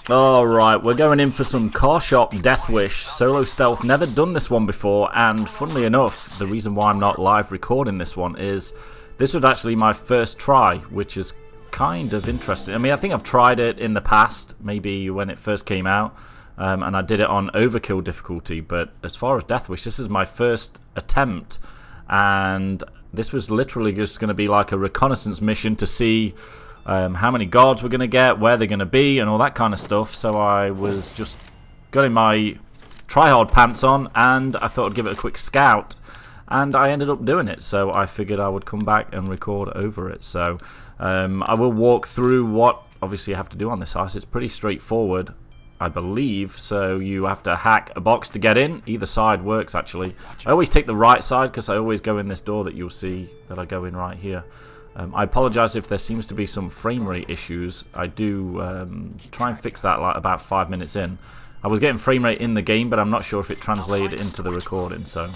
Alright, we're going in for some car shop Deathwish solo stealth. Never done this one before, and funnily enough, the reason why I'm not live recording this one is this was actually my first try, which is kind of interesting. I mean, I think I've tried it in the past, maybe when it first came out, and I did it on Overkill difficulty, but as far as Deathwish, this is my first attempt, and this was literally just going to be like a reconnaissance mission to see how many guards we're going to get, where they're going to be, and all that kind of stuff. So I was just getting my try-hard pants on, and I thought I'd give it a quick scout, and I ended up doing it. So I figured I would come back and record over it. So I will walk through what obviously you have to do on this heist. It's pretty straightforward, I believe. So you have to hack a box to get in. Either side works, actually. I always take the right side because I always go in this door that you'll see that I go in right here. I apologise if there seems to be some frame rate issues. I do try and fix that like about 5 minutes in. I was getting frame rate in the game, but I'm not sure if it translated into the recording, so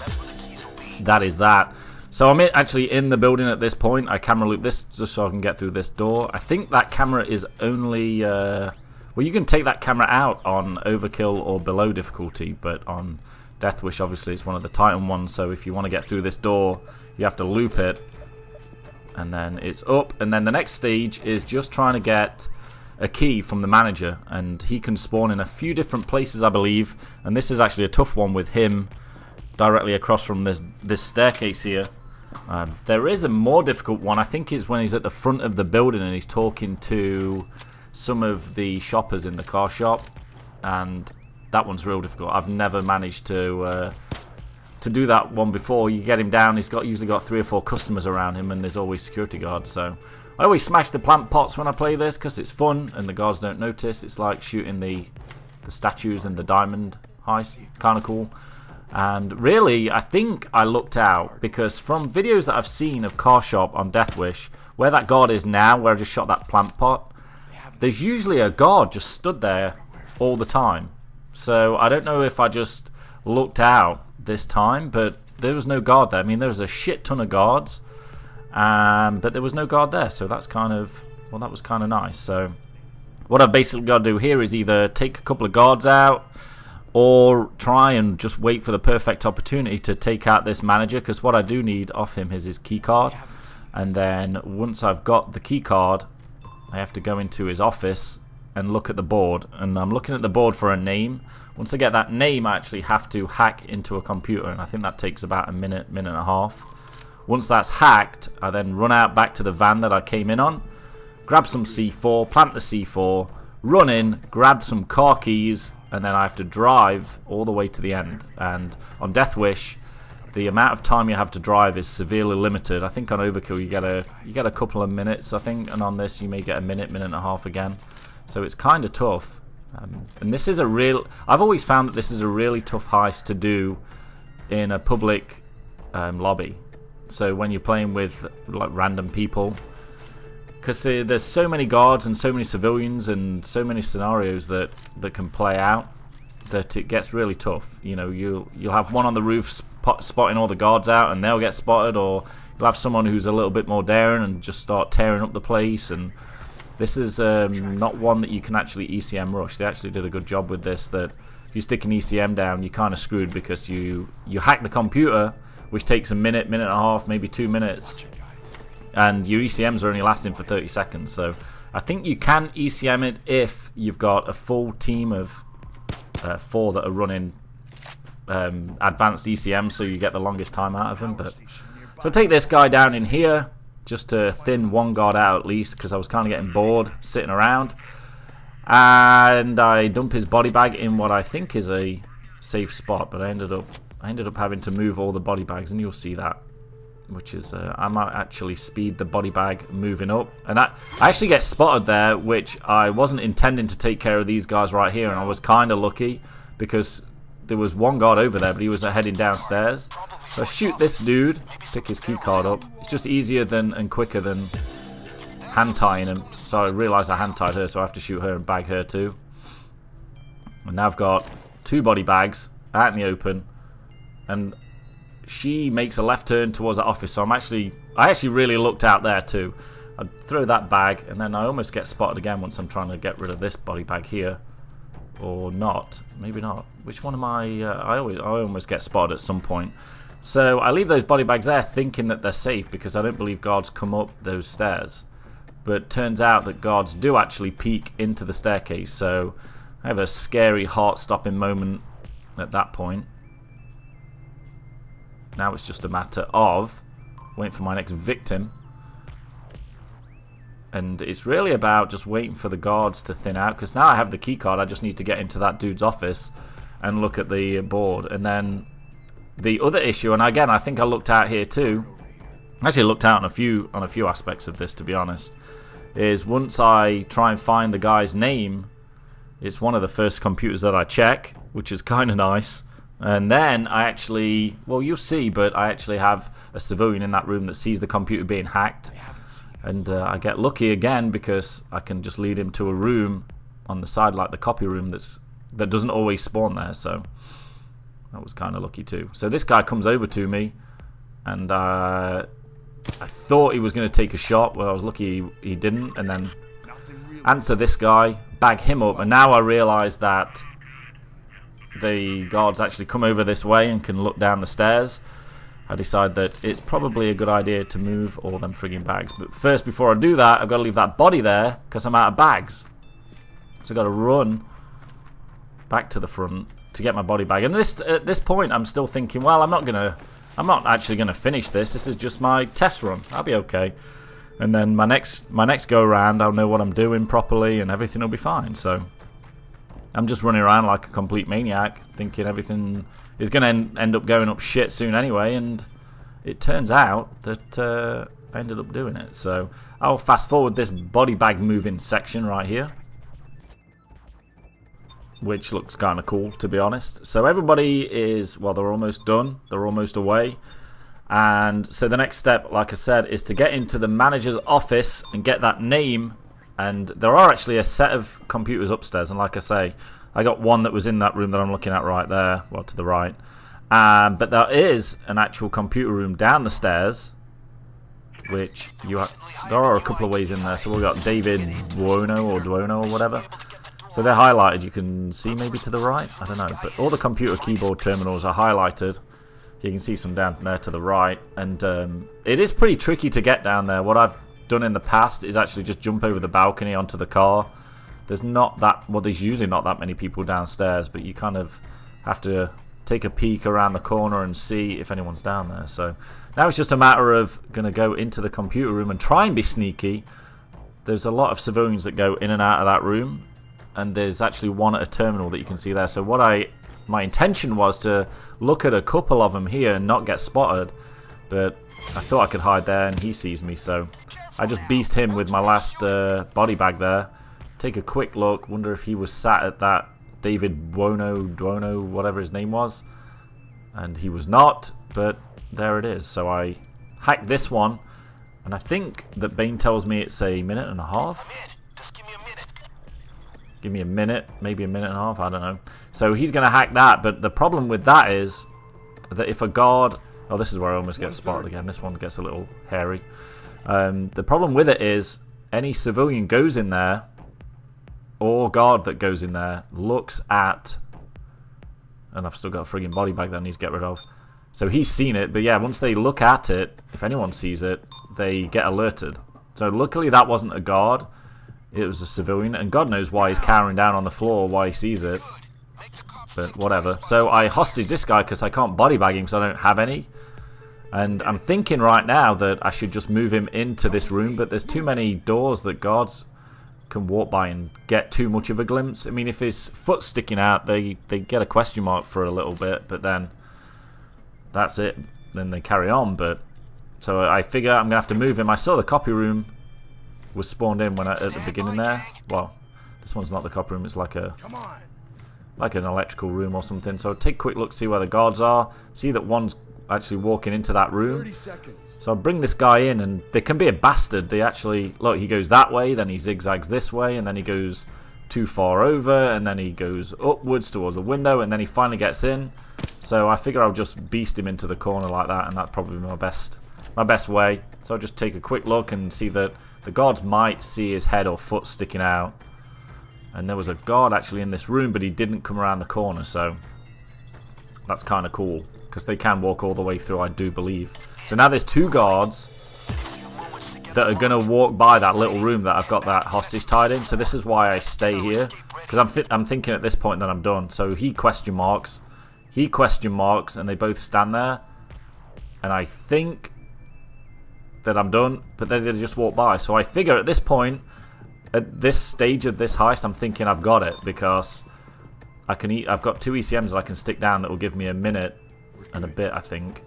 that is that. So I'm actually in the building at this point. I camera loop this just so I can get through this door. I think that camera is only... well, you can take that camera out on Overkill or below difficulty, but on Deathwish, obviously, it's one of the Titan ones, so if you want to get through this door, you have to loop it. And then it's up, and then the next stage is just trying to get a key from the manager, and he can spawn in a few different places, I believe, and this is actually a tough one with him directly across from this staircase here. There is a more difficult one, I think, is when he's at the front of the building and he's talking to some of the shoppers in the car shop, and that one's real difficult. I've never managed to do that one before. You get him down, he's usually got 3 or 4 customers around him, and there's always security guards. So I always smash the plant pots when I play this because it's fun and the guards don't notice. It's like shooting the statues in the diamond heist, kind of cool. And really, I think I lucked out because from videos that I've seen of car shop on Deathwish, where that guard is now, where I just shot that plant pot, there's usually a guard just stood there all the time. So I don't know if I just lucked out this time, but there was no guard there. I mean, there was a shit ton of guards, but there was no guard there, so that's kind of, well, that was kind of nice. So what I've basically got to do here is either take a couple of guards out or try and just wait for the perfect opportunity to take out this manager, because what I do need off him is his key card, and then once I've got the key card, I have to go into his office and look at the board, and I'm looking at the board for a name. Once I get that name, I actually have to hack into a computer, and I think that takes about a minute and a half. Once that's hacked, I then run out back to the van that I came in on, grab some C4, plant the C4, run in, grab some car keys, and then I have to drive all the way to the end. And on Deathwish, the amount of time you have to drive is severely limited. I think on Overkill you get a couple of minutes, I think, and on this you may get a minute and a half again. So it's kind of tough. And this is a real... I've always found that this is a really tough heist to do in a public lobby. So when you're playing with like random people, because there's so many guards and so many civilians and so many scenarios that can play out, that it gets really tough. You know, you'll have one on the roof spotting all the guards out, and they'll get spotted, or you'll have someone who's a little bit more daring and just start tearing up the place. And this is not one that you can actually ECM rush. They actually did a good job with this, that if you stick an ECM down, you're kind of screwed, because you hack the computer, which takes a minute and a half, maybe 2 minutes, and your ECMs are only lasting for 30 seconds. So I think you can ECM it if you've got a full team of 4 that are running advanced ECM, so you get the longest time out of them. But so take this guy down in here, just to thin one guard out at least, because I was kind of getting bored sitting around. And I dump his body bag in what I think is a safe spot, but I ended up having to move all the body bags, and you'll see that, which is I might actually speed the body bag moving up. And I actually get spotted there, which I wasn't intending to take care of these guys right here, and I was kind of lucky because there was one guard over there, but he was heading downstairs. So I shoot this dude, pick his key card up. It's just easier and quicker than hand tying him. So I realised I hand tied her, so I have to shoot her and bag her too. And now I've got 2 body bags out in the open, and she makes a left turn towards that office. So I actually really looked out there too. I'd throw that bag, and then I almost get spotted again once I'm trying to get rid of this body bag here. or not. Maybe not. Which one am I? I almost get spotted at some point. So I leave those body bags there thinking that they're safe because I don't believe guards come up those stairs. But turns out that guards do actually peek into the staircase. So I have a scary heart-stopping moment at that point. Now it's just a matter of waiting for my next victim. And it's really about just waiting for the guards to thin out. Because now I have the key card, I just need to get into that dude's office and look at the board. And then the other issue, and again I think I looked out here too. I actually looked out on a few aspects of this, to be honest. Is once I try and find the guy's name, it's one of the first computers that I check, which is kind of nice. And then I actually, well, you'll see, but I actually have a civilian in that room that sees the computer being hacked. And I get lucky again because I can just lead him to a room on the side, like the copy room that doesn't always spawn there. So that was kind of lucky too. So this guy comes over to me, and I thought he was going to take a shot. Well, I was lucky he didn't. And then answer this guy, bag him up, and now I realise that the guards actually come over this way and can look down the stairs. I decide that it's probably a good idea to move all them frigging bags. But first, before I do that, I've got to leave that body there because I'm out of bags. So I've got to run back to the front to get my body bag. And at this point, I'm still thinking, well, I'm not actually gonna finish this. This is just my test run. I'll be okay. And then my next go around, I'll know what I'm doing properly, and everything will be fine. So I'm just running around like a complete maniac, thinking everything is going to end up going up shit soon anyway, and it turns out that I ended up doing it. So I'll fast forward this body bag moving section right here, which looks kind of cool, to be honest. So everybody is, well, they're almost done. They're almost away. And so the next step, like I said, is to get into the manager's office and get that name. And there are actually a set of computers upstairs, and like I say, I got one that was in that room that I'm looking at right there, well, to the right. But there is an actual computer room down the stairs, which there are a couple of ways in there. So we've got David Duono or whatever. So they're highlighted. You can see maybe to the right, I don't know. But all the computer keyboard terminals are highlighted. You can see some down there to the right, and it is pretty tricky to get down there. What I've done in the past is actually just jump over the balcony onto the car. There's usually not that many people downstairs, but you kind of have to take a peek around the corner and see if anyone's down there. So now it's just a matter of going to go into the computer room and try and be sneaky. There's a lot of civilians that go in and out of that room, and there's actually one at a terminal that you can see there. So my intention was to look at a couple of them here and not get spotted, but I thought I could hide there and he sees me, so I just beast him with my last body bag there. Take a quick look, wonder if he was sat at that David Duono, whatever his name was, and he was not, but there it is. So I hacked this one, and I think that Bane tells me it's a minute and a half. Just give me a minute. Give me a minute, maybe a minute and a half, I don't know. So he's going to hack that, but the problem with that is that if a guard... Oh, this is where I almost get spotted again. This one gets a little hairy. The problem with it is any civilian goes in there, or guard that goes in there, looks at... And I've still got a frigging body bag that I need to get rid of. So he's seen it, but yeah, once they look at it, if anyone sees it, they get alerted. So luckily that wasn't a guard. It was a civilian, and God knows why he's cowering down on the floor, why he sees it. But whatever. So I hostage this guy because I can't body bag him because I don't have any. And I'm thinking right now that I should just move him into this room, but there's too many doors that guards can walk by and get too much of a glimpse. I mean, if his foot's sticking out, they get a question mark for a little bit, but then that's it. Then they carry on. But so I figure I'm going to have to move him. I saw the copy room was spawned in at the beginning there. Well, this one's not the copy room. It's like an electrical room or something. So take a quick look, see where the guards are. See that one's actually walking into that room. 30 seconds. So I bring this guy in, and they can be a bastard. They actually, look, he goes that way, then he zigzags this way, and then he goes too far over, and then he goes upwards towards a window, and then he finally gets in. So I figure I'll just beast him into the corner like that, and that's probably my best way. So I'll just take a quick look and see that the guards might see his head or foot sticking out. And there was a guard actually in this room, but he didn't come around the corner, so that's kind of cool. Because they can walk all the way through, I do believe. So now there's 2 guards that are going to walk by that little room that I've got that hostage tied in. So this is why I stay here. Because I'm thinking at this point that I'm done. So he question marks, and they both stand there. And I think that I'm done, but then they just walk by. So I figure at this point, at this stage of this heist, I'm thinking I've got it. Because I've got 2 ECMs that I can stick down that will give me a minute and a bit, I think.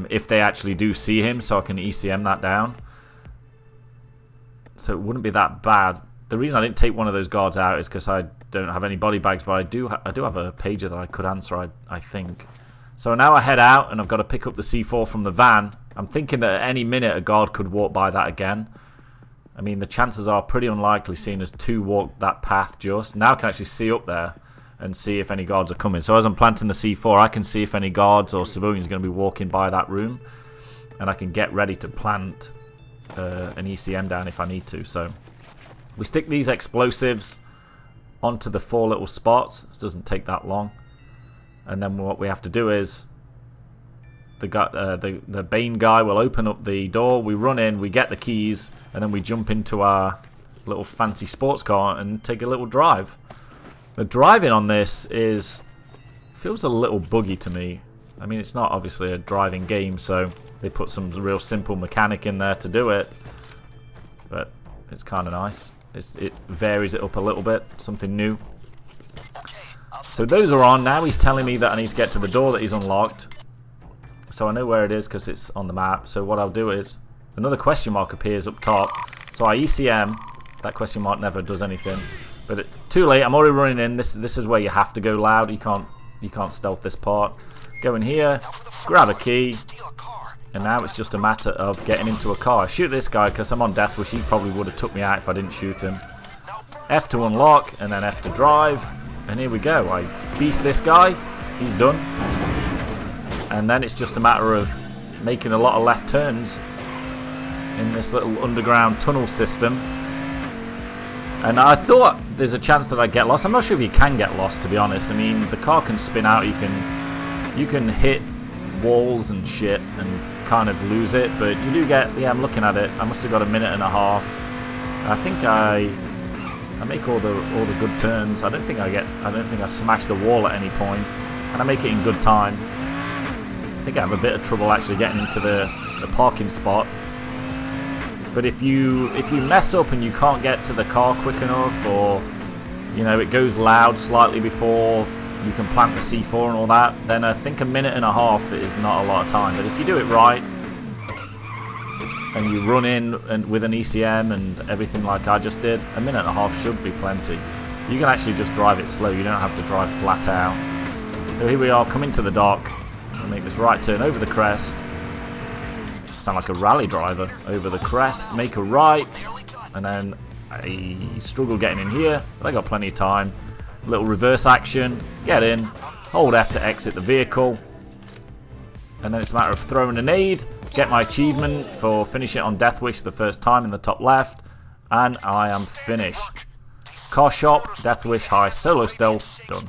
If they actually do see him, so I can ECM that down. So it wouldn't be that bad. The reason I didn't take one of those guards out is because I don't have any body bags, but I do have a pager that I could answer, I think. So now I head out, and I've got to pick up the C4 from the van. I'm thinking that at any minute a guard could walk by that again. I mean, the chances are pretty unlikely, seeing as 2 walked that path just. Now I can actually see up there and see if any guards are coming. So as I'm planting the C4, I can see if any guards or civilians are going to be walking by that room. And I can get ready to plant an ECM down if I need to. So we stick these explosives onto the 4 little spots. This doesn't take that long. And then what we have to do is the Bane guy will open up the door. We run in, we get the keys, and then we jump into our little fancy sports car and take a little drive. The driving on this feels a little buggy to me. I mean, it's not obviously a driving game, so they put some real simple mechanic in there to do it. But it's kind of nice. It varies it up a little bit, something new. So those are on. Now he's telling me that I need to get to the door that he's unlocked. So I know where it is because it's on the map. So what I'll do is, another question mark appears up top. So I ECM. That question mark never does anything. But too late, I'm already running in. This is where you have to go loud. You can't stealth this part. Go in here, grab a key, and now it's just a matter of getting into a car. I shoot this guy because I'm on Deathwish. He probably would have took me out if I didn't shoot him. F to unlock, and then F to drive. And here we go. I beast this guy. He's done. And then it's just a matter of making a lot of left turns in this little underground tunnel system. And I thought there's a chance that I get lost. I'm not sure if you can get lost, to be honest. I mean, the car can spin out. You can hit walls and shit and kind of lose it. But you do get... Yeah, I'm looking at it. I must have got a minute and a half. I think I make all the good turns. I don't think I smash the wall at any point, and I make it in good time. I think I have a bit of trouble actually getting into the parking spot. But if you mess up and you can't get to the car quick enough, or it goes loud slightly before you can plant the C4 and all that, then I think a minute and a half is not a lot of time. But if you do it right and you run in and with an ECM and everything like I just did, a minute and a half should be plenty. You can actually just drive it slow. You don't have to drive flat out. So here we are, coming to the dock. I'll make this right turn over the crest. Sound like a rally driver. Over the crest, make a right, and then I struggle getting in here, but I got plenty of time. A little reverse action, get in, hold F to exit the vehicle, and then it's a matter of throwing a nade, get my achievement for finishing it on Deathwish the first time in the top left, and I am finished. Car shop, Deathwish, Heist, solo stealth, done.